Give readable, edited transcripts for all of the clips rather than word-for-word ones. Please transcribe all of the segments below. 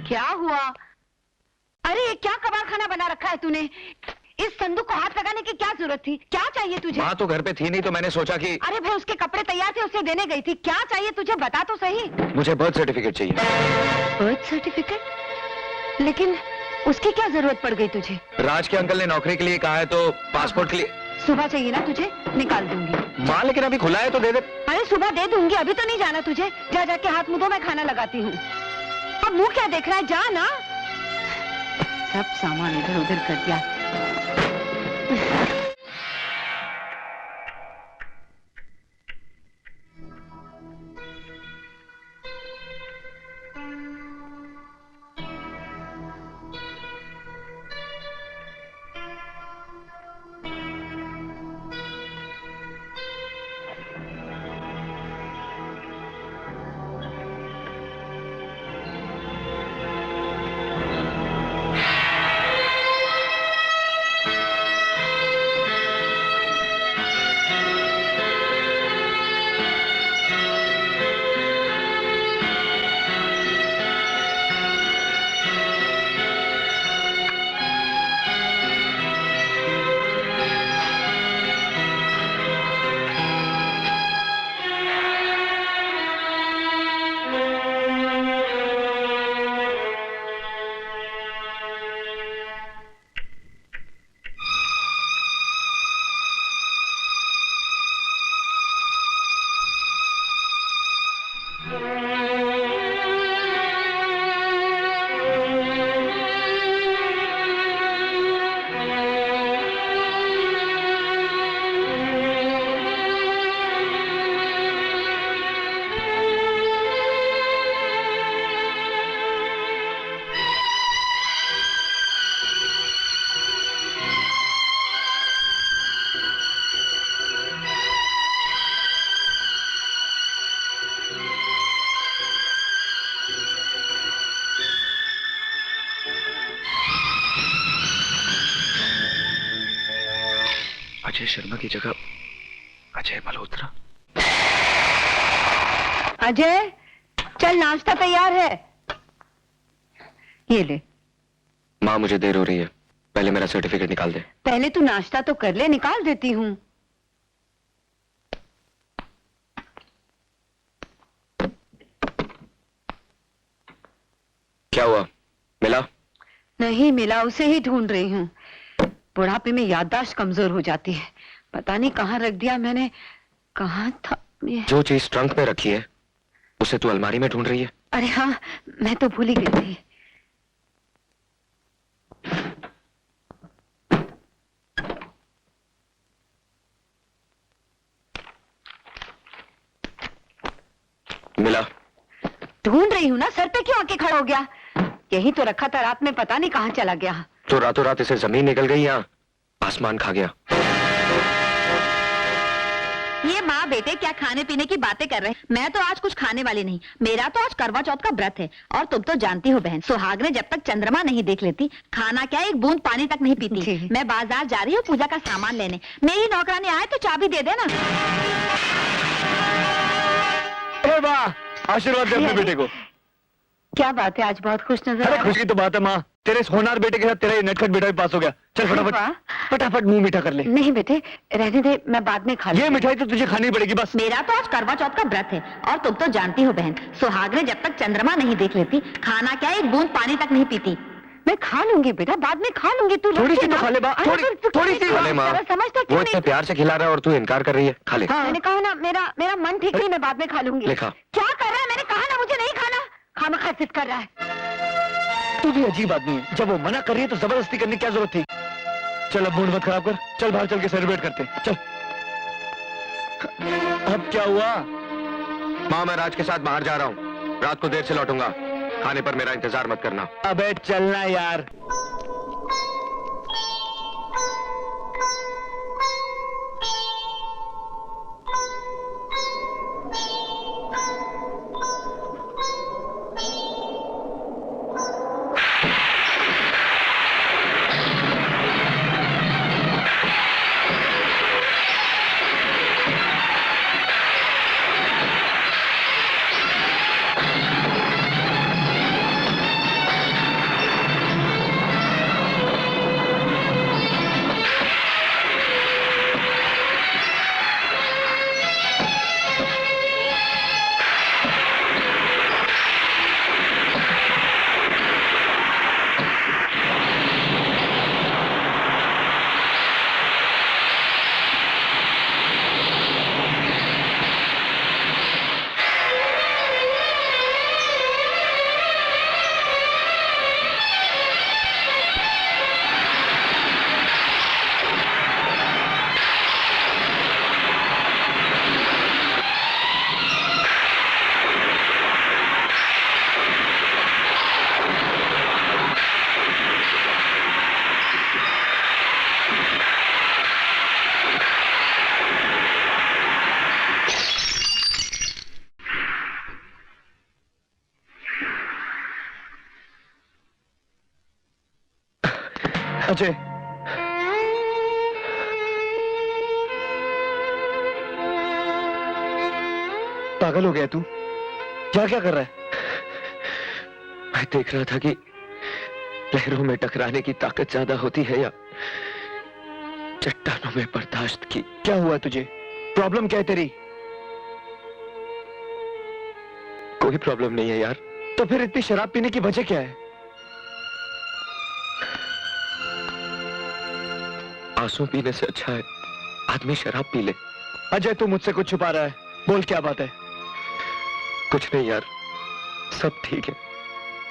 क्या हुआ? अरे ये क्या कबाड़ खाना बना रखा है तूने? इस संदूक को हाथ लगाने की क्या जरूरत थी? क्या चाहिए तुझे? माँ तो घर पे थी नहीं तो मैंने सोचा कि... अरे भाई उसके कपड़े तैयार थे, उसे देने गई थी। क्या चाहिए तुझे, बता तो सही। मुझे बर्थ सर्टिफिकेट चाहिए। Birth certificate? लेकिन उसकी क्या जरूरत पड़ गई तुझे? राज के अंकल ने नौकरी के लिए कहा है तो पासपोर्ट के लिए... सुबह चाहिए ना तुझे, निकाल दूंगी। माँ लेकिन अभी खुला है तो दे दे। अरे सुबह दे दूंगी, अभी तो नहीं जाना तुझे। जा जाके हाथ मुंह धो, मैं खाना लगाती हूँ। अब मुंह क्या देख रहा है, जा ना। सब सामान इधर उधर कर दिया। अजय शर्मा की जगह अजय मल्होत्रा। अजय, चल नाश्ता तैयार है, ये ले। माँ मुझे देर हो रही है, पहले मेरा सर्टिफिकेट निकाल दे। पहले तू नाश्ता तो कर ले, निकाल देती हूँ। क्या हुआ, मिला? नहीं मिला, उसे ही ढूंढ रही हूँ। बुढ़ापे में याददाश्त कमजोर हो जाती है, पता नहीं कहाँ रख दिया मैंने। कहाँ था ये? जो चीज ट्रंक में रखी है उसे तू अलमारी में ढूंढ रही है? अरे हाँ, मैं तो भूल ही गई थी। मिला? ढूंढ रही हूँ ना, सर पे क्यों आके खड़ा हो गया? यही तो रखा था रात में, पता नहीं कहाँ चला गया। तो रातों रात इसे जमीन निकल गई या आसमान खा गया? ये माँ बेटे क्या खाने पीने की बातें कर रहे हैं। मैं तो आज कुछ खाने वाली नहीं, मेरा तो आज करवा चौथ का व्रत है। और तुम तो जानती हो बहन, सुहाग ने जब तक चंद्रमा नहीं देख लेती, खाना क्या एक बूंद पानी तक नहीं पीती। मैं बाजार जा रही हूँ पूजा का सामान लेने, मेरी नौकरानी आए तो चाबी दे देना। वाह, आशीर्वाद दे अपने बेटे को। क्या बात है, आज बहुत खुश नजर आ रहा है। खुशी तो बात है माँ, तेरे इस होनहार बेटे के साथ तेरा ये नटखट बेटा भी पास हो गया। चल फटाफट फटाफट मुंह मीठा कर ले। नहीं बेटे, रहने दे, मैं बाद में खा लूंगी। ये मिठाई तो तुझे खानी पड़ेगी बस। मेरा तो आज करवा चौथ का व्रत है। और तुम तो जानती हो बहन, सुहाग ने जब तक चंद्रमा नहीं देख लेती, खाना क्या एक बूंद पानी तक नहीं पीती। मैं खा लूंगी बेटा, बाद में खा लूंगी। तू थोड़ी सी तो खा ले माँ, थोड़ी सी खा ले माँ। समझता वो इतने प्यार से खिला रहा है और तू इनकार कर रही है। खा ले। मैंने कहा ना, मेरा मन ठीक नहीं, मैं बाद में खा लूंगी। लेखा क्या कर रहा है? मैंने कहा ना मुझे नहीं खाना। खामखा जिद कर रहा है। तू भी अजीब आदमी है, जब वो मना कर रही है तो जबरदस्ती करने की क्या जरूरत थी? चल अब मूड मत खराब कर, चल बाहर चल के सेलिब्रेट करते हैं, चल। अब क्या हुआ? माँ मैं राज के साथ बाहर जा रहा हूँ, रात को देर से लौटूंगा, खाने पर मेरा इंतजार मत करना। अबे चलना यार। अजय, पागल हो गया तू? क्या क्या कर रहा है? मैं देख रहा था कि लहरों में टकराने की ताकत ज्यादा होती है या चट्टानों में बर्दाश्त की। क्या हुआ तुझे? प्रॉब्लम क्या है तेरी? कोई प्रॉब्लम नहीं है यार। तो फिर इतनी शराब पीने की वजह क्या है? आंसू पीने से अच्छा है आदमी शराब पी ले। अजय, तू मुझसे कुछ छुपा रहा है, बोल क्या बात है? कुछ नहीं यार, सब ठीक है।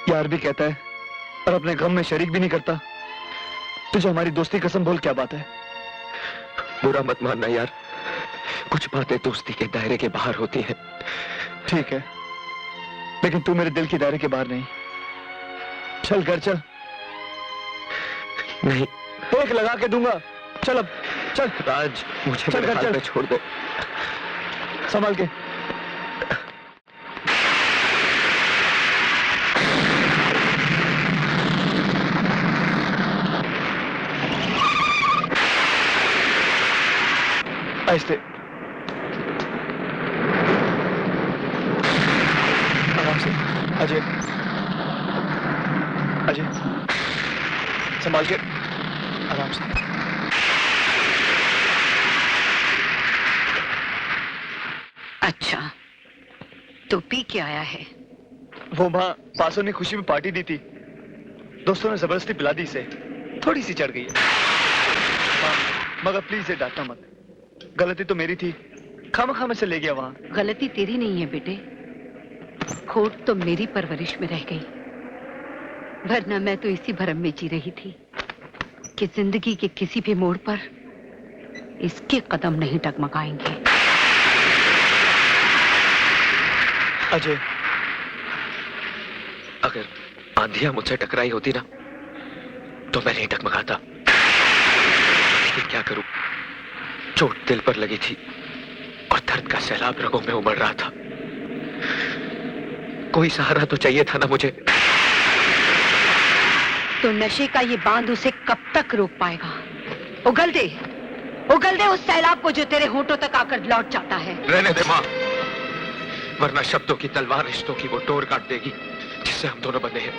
यार भी कहता है और अपने गम में शरीक भी नहीं करता। तुझे हमारी दोस्ती कसम, बोल क्या बात है? बुरा मत मानना यार, कुछ बातें दोस्ती के दायरे के बाहर होती हैं। ठीक है, लेकिन तू मेरे दिल के दायरे के बाहर नहीं। चल घर चल। नहीं, एक लगा के दूंगा। चल अब चल। राज, मुझे चल मेरे घर हाल चल। पे छोड़ दे। संभाल के। ऐसे आराम से। अजय, अजय संभाल के, आराम से। अच्छा, तो पी के आया है? वो माँ पासों ने खुशी में पार्टी दी थी, दोस्तों ने जबरदस्ती पिला दी इसे, थोड़ी सी चढ़ गई है। माँ, मगर प्लीज इसे डांटना मत, गलती तो मेरी थी, खामखा से ले गया वहां। गलती तेरी नहीं है बेटे, खोट तो मेरी परवरिश में रह गई, वरना मैं तो इसी भरम में जी रही थी कि जिंदगी के किसी भी मोड़ पर इसके कदम नहीं डगमगाएंगे। अजय, अगर आंधियां मुझसे टकराई होती ना तो मैं नहीं डगमगाता, लेकिन क्या करूं, चोट दिल पर लगी थी और दर्द का सैलाब रगों में उमड़ रहा था। कोई सहारा तो चाहिए था ना मुझे। तो नशे का ये बांध उसे कब तक रोक पाएगा? उगल दे उस सैलाब को जो तेरे होठों तक आकर लौट जाता है। रहने दे माँ, वरना शब्दों की तलवार रिश्तों की वो डोर काट देगी जिससे हम दोनों बंधे हैं।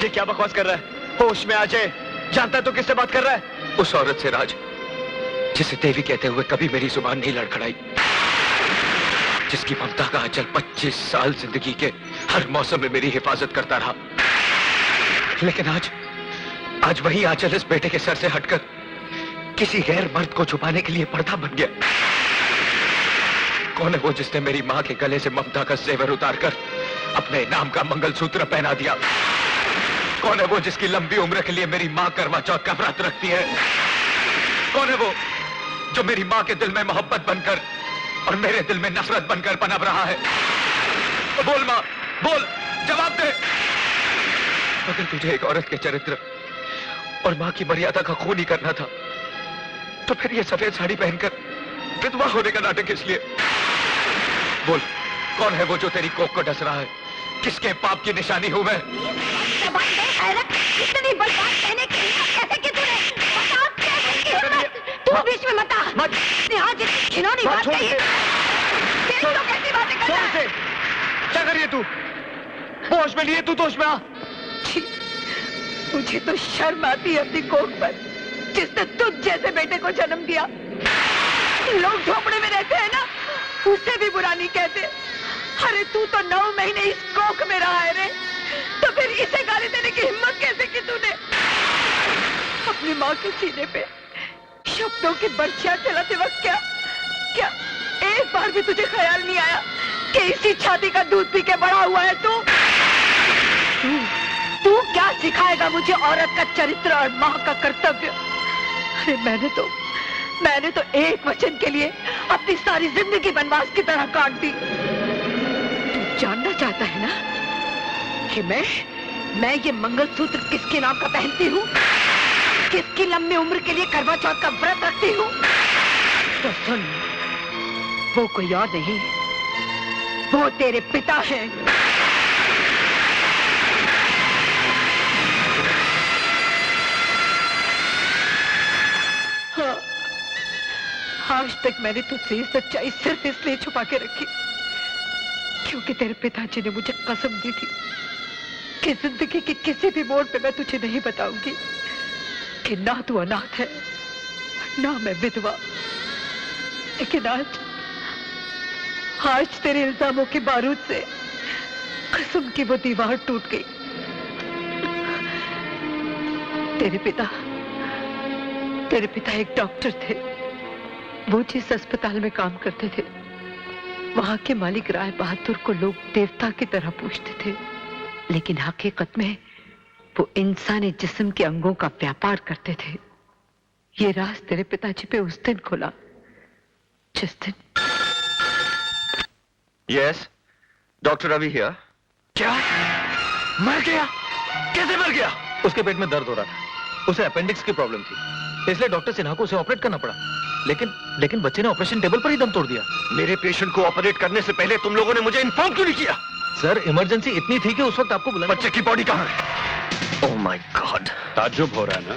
ये क्या बकवास कर रहा है? होश में आ जाए, जानता है तो किससे बात कर रहा है? उस औरत से राज, जिसे देवी कहते हुए कभी मेरी जुबान नहीं लड़खड़ाई, जिसकी ममता का आंचल 25 साल जिंदगी के हर मौसम में मेरी हिफाजत करता रहा। लेकिन आज वही आंचल इस बेटे के सर से हटकर किसी गैर मर्द को छुपाने के लिए पर्दा बन गया। कौन है वो जिसने मेरी मां के गले से ममता का जेवर उतारकर अपने नाम का मंगलसूत्र पहना दिया? कौन है वो जिसकी लंबी उम्र के लिए मेरी मां करवा चौथ का व्रत रखती है? कौन है वो जो मेरी मां के दिल में मोहब्बत बनकर और मेरे दिल में नफरत बनकर पनप रहा है? बोल मां, बोल, जवाब दे। अगर तुझे एक औरत के चरित्र और मां की मर्यादा का खून ही करना था तो फिर ये सफेद साड़ी पहनकर विधवा होने का नाटक इसलिए? बोल, कौन है वो जो तेरी कोख को डस रहा है? किसके पाप की निशानी हूं मैं? इतनी बर्बाद कहने की कैसे की तूने? बता कैसे की हिम्मत? तू बीच में मत आ। यहाँ जितनी खिलौनी बात कही है, तेरी तो कैसी बातें कर रहा है? क्या कर रही है तू? होश में लिए तू, तो होश में आ। मुझे तो शर्म आती है अपनी कोख पर, जिसने तुझ जैसे बेटे को जन्म दिया। लोग झोपड़े में रहते हैं ना, उससे भी बुरा नहीं कहते। अरे तू तो 9 महीने इस कोख में रहा है रे, तो फिर इसे गाली देने की हिम्मत कैसे की तूने? अपनी माँ के सीने पे शब्दों की बर्छियां चलाते वक्त क्या एक बार भी तुझे ख्याल नहीं आया कि इसी छाती का दूध पी के बड़ा हुआ है तू क्या सिखाएगा मुझे औरत का चरित्र और माँ का कर्तव्य? अरे मैंने तो एक वचन के लिए अपनी सारी जिंदगी वनवास की तरह काट दी। तू जानना चाहता है ना कि मैं ये मंगलसूत्र किसके नाम का पहनती हूँ, किसकी लंबी उम्र के लिए करवा चौथ का व्रत रखती हूँ? तो सुन, वो कोई और नहीं, वो तेरे पिता है। तक मैंने तुझसे ये सच्चाई सिर्फ इसलिए छुपा के रखी क्योंकि तेरे पिताजी ने मुझे कसम दी थी कि जिंदगी के किसी भी मोड़ पे मैं तुझे नहीं बताऊंगी कि ना तू अनाथ है ना मैं विधवा। लेकिन आज तेरे इल्जामों के बारूद से कसम की वो दीवार टूट गई। तेरे पिता एक डॉक्टर थे। वो जिस अस्पताल में काम करते थे वहां के मालिक राय बहादुर को लोग देवता की तरह पूजते थे, लेकिन हकीकत में वो इंसानी जिस्म के अंगों का व्यापार करते थे। ये राज तेरे पिताजी पे उस दिन खुला जिस दिन। Yes, doctor Ravi here. क्या? मर गया? कैसे मर गया? उसके पेट में दर्द हो रहा था, उसे अपेंडिक्स की प्रॉब्लम थी, इसलिए डॉक्टर सिन्हा को उसे ऑपरेट करना पड़ा। लेकिन बच्चे ने ऑपरेशन टेबल पर ही दम तोड़ दिया। मेरे पेशेंट को ऑपरेट करने से पहले तुम लोगों ने मुझे इन्फॉर्म क्यों नहीं किया? सर, इमरजेंसी इतनी थी कि उस वक्त आपको बुलाया। बच्चे की बॉडी कहाँ है? Oh my God. ताज्जुब हो रहा है ना,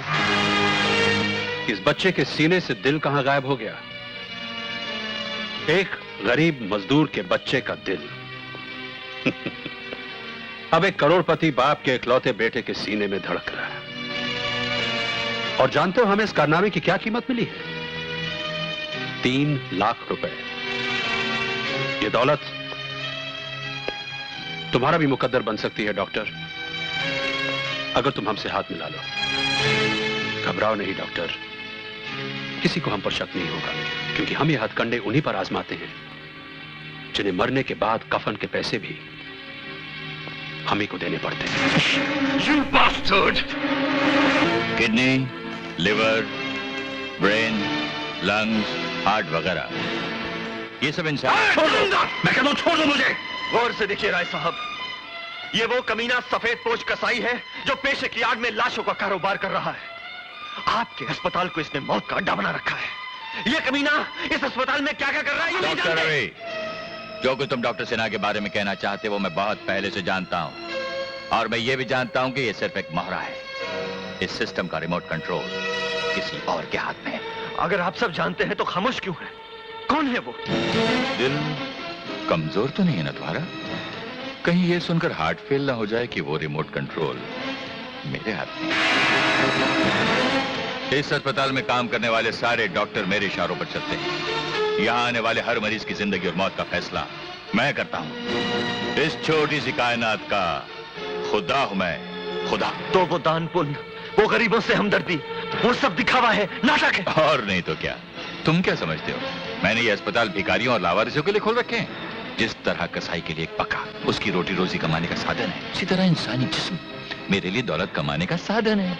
इस बच्चे के सीने से दिल कहां गायब हो गया? एक गरीब मजदूर के बच्चे का दिल अब एक करोड़पति बाप के इकलौते बेटे के सीने में धड़क रहा है। और जानते हो हमें इस कारनामे की क्या कीमत मिली है? 3 लाख रुपए। ये दौलत तुम्हारा भी मुकद्दर बन सकती है डॉक्टर, अगर तुम हमसे हाथ मिला लो। घबराओ नहीं डॉक्टर, किसी को हम पर शक नहीं होगा, क्योंकि हम ये हथकंडे उन्हीं पर आजमाते हैं जिन्हें मरने के बाद कफन के पैसे भी हम ही को देने पड़ते हैं। You bastard! Kidney, liver, brain, lungs, heart वगैरह, ये सब इंसान। छोड़ दो! मैं कहता हूं छोड़ दो मुझे। गौर से देखिए राय साहब, ये वो कमीना सफेद पोश कसाई है जो पेशे की आड़ में लाशों का कारोबार कर रहा है। आपके अस्पताल को इसने मौत का अड्डा बना रखा है। ये कमीना इस अस्पताल में क्या क्या कर रहा है ये नहीं डॉक्टर जानते। रवि, जो कुछ तुम डॉक्टर सिन्हा के बारे में कहना चाहते हो वो मैं बहुत पहले से जानता हूं, और मैं ये भी जानता हूं कि ये सिर्फ एक मोहरा है। इस सिस्टम का रिमोट कंट्रोल किसी और के हाथ में है। अगर आप सब जानते हैं तो खामोश क्यों है? कौन है वो? दिल कमजोर तो नहीं है ना तुम्हारा? कहीं ये सुनकर हार्ट फेल ना हो जाए कि वो रिमोट कंट्रोल मेरे हाथ में। इस अस्पताल में काम करने वाले सारे डॉक्टर मेरे इशारों पर चलते हैं। यहाँ आने वाले हर मरीज की जिंदगी और मौत का फैसला मैं करता हूँ। इस छोटी सी कायनात का खुदा हूं मैं, खुदा। तो वो दान पुण्य, वो गरीबों से हमदर्दी, वो सब दिखावा है, नाटक है। और नहीं तो क्या? तुम क्या समझते हो मैंने ये अस्पताल भिखारियों और लावारिसों के लिए खोल रखे हैं? जिस तरह कसाई के लिए एक पका उसकी रोटी रोजी कमाने का साधन है, इसी तरह इंसानी जिस्म मेरे लिए दौलत कमाने का साधन है।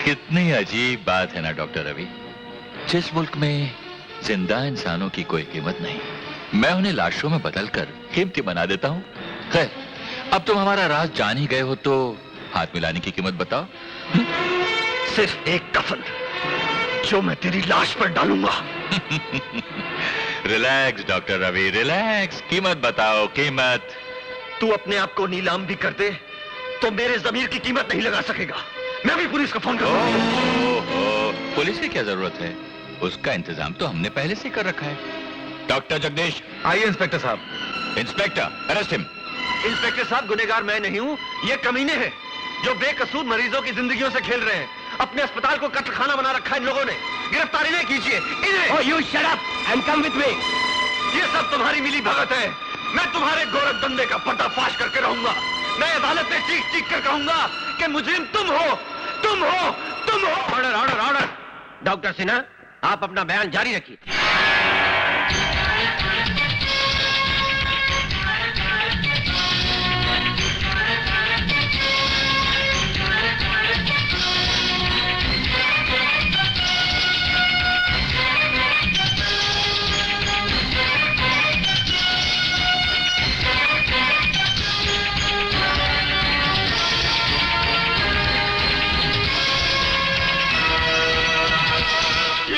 कितनी अजीब बात है ना डॉक्टर रवि। जिस मुल्क में जिंदा इंसानों की कोई कीमत नहीं, मैं उन्हें लाशों में बदलकर कीमती बना देता हूं। खैर, अब तुम हमारा राज जान ही गए हो तो हाथ मिलाने की कीमत बताओ। सिर्फ एक कफन जो मैं तेरी लाश पर डालूंगा। Relax doctor Ravi, relax. कीमत बताओ, कीमत। तू अपने आप को नीलाम भी कर दे तो मेरे जमीर की कीमत नहीं लगा सकेगा। मैं भी पुलिस को फोन करूंगा। पुलिस की क्या जरूरत है? उसका इंतजाम तो हमने पहले से कर रखा है। डॉक्टर जगदीश। आइए इंस्पेक्टर साहब। Inspector, arrest him. इंस्पेक्टर साहब, गुनहगार मैं नहीं हूँ, ये कमीने हैं जो बेकसूर मरीजों की जिंदगियों से खेल रहे हैं। अपने अस्पताल को कत्लखाना बना रखा है इन लोगों ने। गिरफ्तारी नहीं कीजिए इन्हें। Oh, you shut up and come with me. ये सब तुम्हारी मिली भगत है। मैं तुम्हारे गोरख धंधे का पर्दाफाश करके रहूंगा। मैं अदालत में चीख चीख कर कहूंगा कि मुजरिम तुम हो, तुम हो, तुम हो। Order order order. Doctor Sinha, आप अपना बयान जारी रखिए।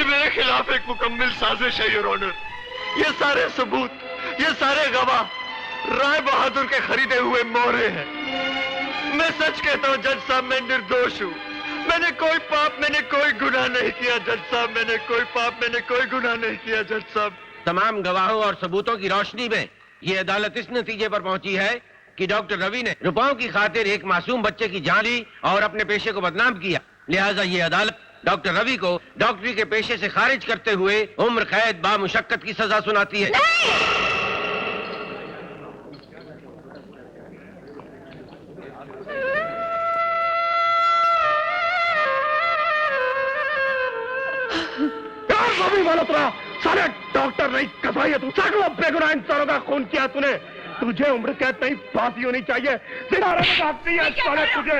मेरे खिलाफ एक मुकम्मल साजिश है योर ऑनर। ये सारे सबूत, ये सारे गवाह राय बहादुर के खरीदे हुए मोहरे हैं। मैं सच कहता हूं जज साहब, मैं निर्दोष हूं। मैंने कोई पाप, मैंने कोई गुनाह नहीं किया जज साहब, मैंने कोई पाप, मैंने कोई गुनाह नहीं किया जज साहब। तमाम गवाहों और सबूतों की रोशनी में ये अदालत इस नतीजे पर पहुंची है कि डॉक्टर रवि ने रुपयों की खातिर एक मासूम बच्चे की जान ली और अपने पेशे को बदनाम किया। लिहाजा ये अदालत डॉक्टर रवि को डॉक्टरी के पेशे से खारिज करते हुए उम्र कैद बामुशक्कत की सजा सुनाती है। रवि मल्होत्रा, सारे डॉक्टर नहीं कसाई है तू। सैकड़ों बेगुनाह इंसानों का खून किया तूने। तुझे उम्र कैद नहीं, फांसी होनी चाहिए। तुझे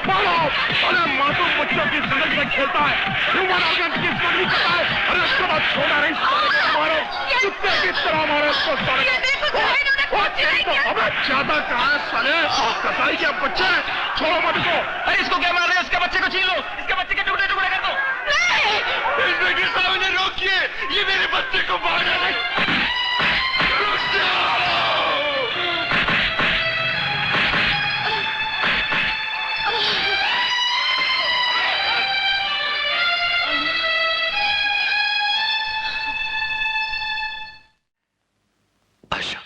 मारो, मासूम बच्चों की जिंदगी में खेलता है, ह्यूमन ऑर्गन की स्मगलिंग करता है, अरे उसके बाद छोड़ा नहीं, मारो, कुत्ते की तरह मारो उसको। अबे ज्यादा कहा है साले, कसाई के बच्चे, छोड़ो मत इसको। अरे इसको क्या मार रहे हो? इसके बच्चे को छीन लो, इसके बच्चे के टुकड़े टुकड़े कर दो। नहीं, सामने रोकिए, ये मेरे बच्चे को मारना नहीं। आशा,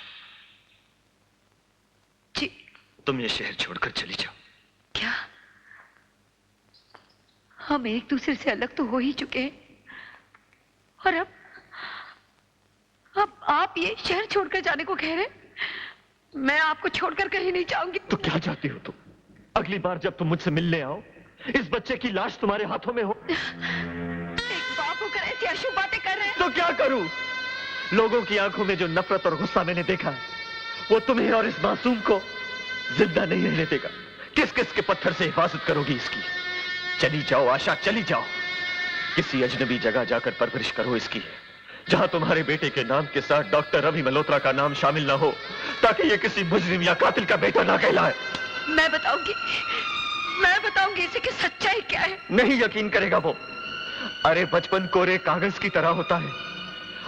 जी तुम ये शहर छोड़कर चली जाओ। क्या हम एक दूसरे से अलग तो हो ही चुके हैं, और अब आप ये शहर छोड़कर जाने को कह रहे हैं? मैं आपको छोड़कर कहीं नहीं जाऊंगी। तो क्या चाहती हो तुम? अगली बार जब तुम मुझसे मिलने आओ, इस बच्चे की लाश तुम्हारे हाथों में हो। एक बाप होकर ऐसी अशुभ बातें कर रहे हैं। तो क्या करूं? लोगों की आंखों में जो नफरत और गुस्सा मैंने देखा है, वो तुम्हें और इस मासूम को जिंदा नहीं रहने देगा। किस किस के पत्थर से हिफाजत करोगी इसकी? चली जाओ आशा, चली जाओ। किसी अजनबी जगह जाकर परवरिश करो इसकी, जहां तुम्हारे बेटे के नाम के साथ डॉक्टर रवि मल्होत्रा का नाम शामिल ना हो, ताकि ये किसी मुजरिम या कातिल का बेटा ना कहलाए। मैं बताऊंगी इसे कि सच्चाई क्या है। नहीं यकीन करेगा वो। अरे बचपन कोरे कागज की तरह होता है,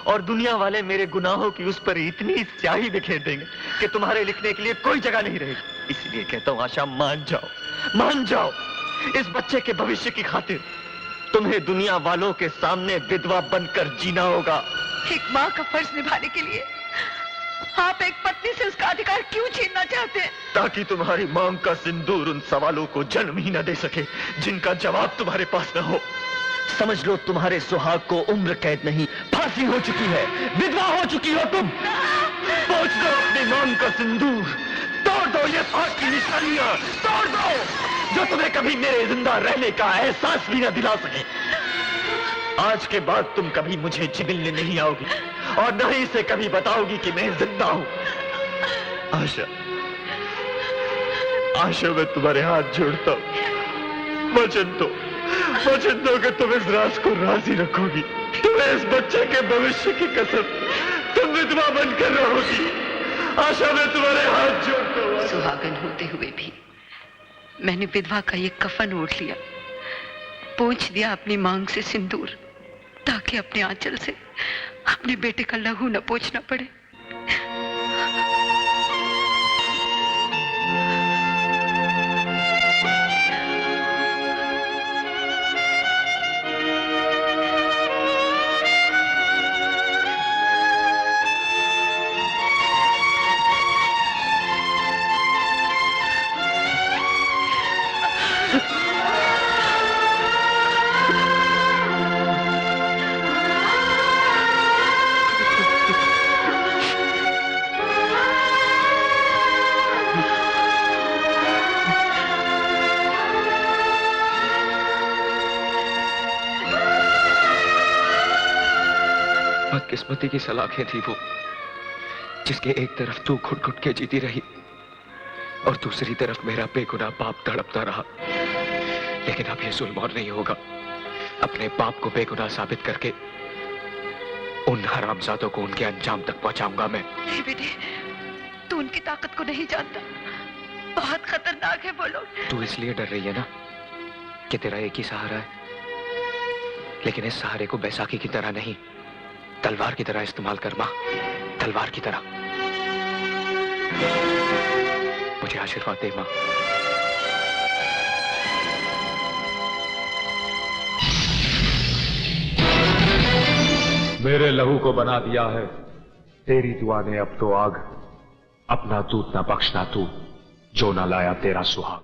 और दुनिया वाले मेरे गुनाहों की उस पर इतनी स्याही बिखेर देंगे कि तुम्हारे लिखने के लिए कोई जगह नहीं रहेगी। इसलिए कहता हूं आशा, मान जाओ, मान जाओ। इस बच्चे के भविष्य की खातिर तुम्हें दुनिया वालों के सामने विधवा बनकर जीना होगा। एक माँ का फर्ज निभाने के लिए आप एक पत्नी से उसका अधिकार क्यों छीनना चाहते हैं? ताकि तुम्हारी मांग का सिंदूर उन सवालों को जन्म ही न दे सके जिनका जवाब तुम्हारे पास न हो। समझ लो तुम्हारे सुहाग को उम्र कैद नहीं, फांसी हो चुकी है, विधवा हो चुकी हो तुम। पहुंच दो अपनी मांग का सिंदूर, तोड़ दो ये फांस की निशानियां, तोड़ दो जो तुम्हें कभी मेरे जिंदा रहने का एहसास भी न दिला सके। आज के बाद तुम कभी मुझे जी मिलने नहीं आओगी, और न ही इसे कभी बताओगी कि मैं जिंदा हूं। आशा, आशा, मैं तुम्हारे हाथ जोड़ता हूं। वचन दो कि तुम इस राज को राजी रखोगी। तुम्हें इस बच्चे के भविष्य की कसम, तुम विधवा बनकर रहोगी। आशा, मैं तुम्हारे हाथ जोड़ता हूं। सुहागन होते हुए भी मैंने विधवा का ये कफन ओढ़ लिया, पोंछ दिया अपनी मांग से सिंदूर, ताकि अपने आंचल से अपने बेटे का लहू न पोंछना पड़े। बदकिस्मती की सलाखें थी वो, जिसके एक तरफ तू घुट घुट के जीती रही और दूसरी तरफ मेरा बेगुनाह बाप तड़पता रहा। लेकिन अब ये जुल्म और नहीं होगा। अपने बाप को बेगुनाह साबित करके उन हरामजादों को उनके अंजाम तक पहुंचाऊंगा मैं। नहीं बेटे, तू उनकी ताकत को नहीं जानता, बहुत खतरनाक है वो लोग। तू इसलिए डर रही है ना कि तेरा एक ही सहारा है, लेकिन इस सहारे को बैसाखी की तरह नहीं, तलवार की तरह इस्तेमाल कर मां, तलवार की तरह। मुझे आशीर्वाद दे मां। मेरे लहू को बना दिया है तेरी दुआ ने अब तो आग, अपना दूध न बख्शना तू जो न लाया तेरा सुहाग।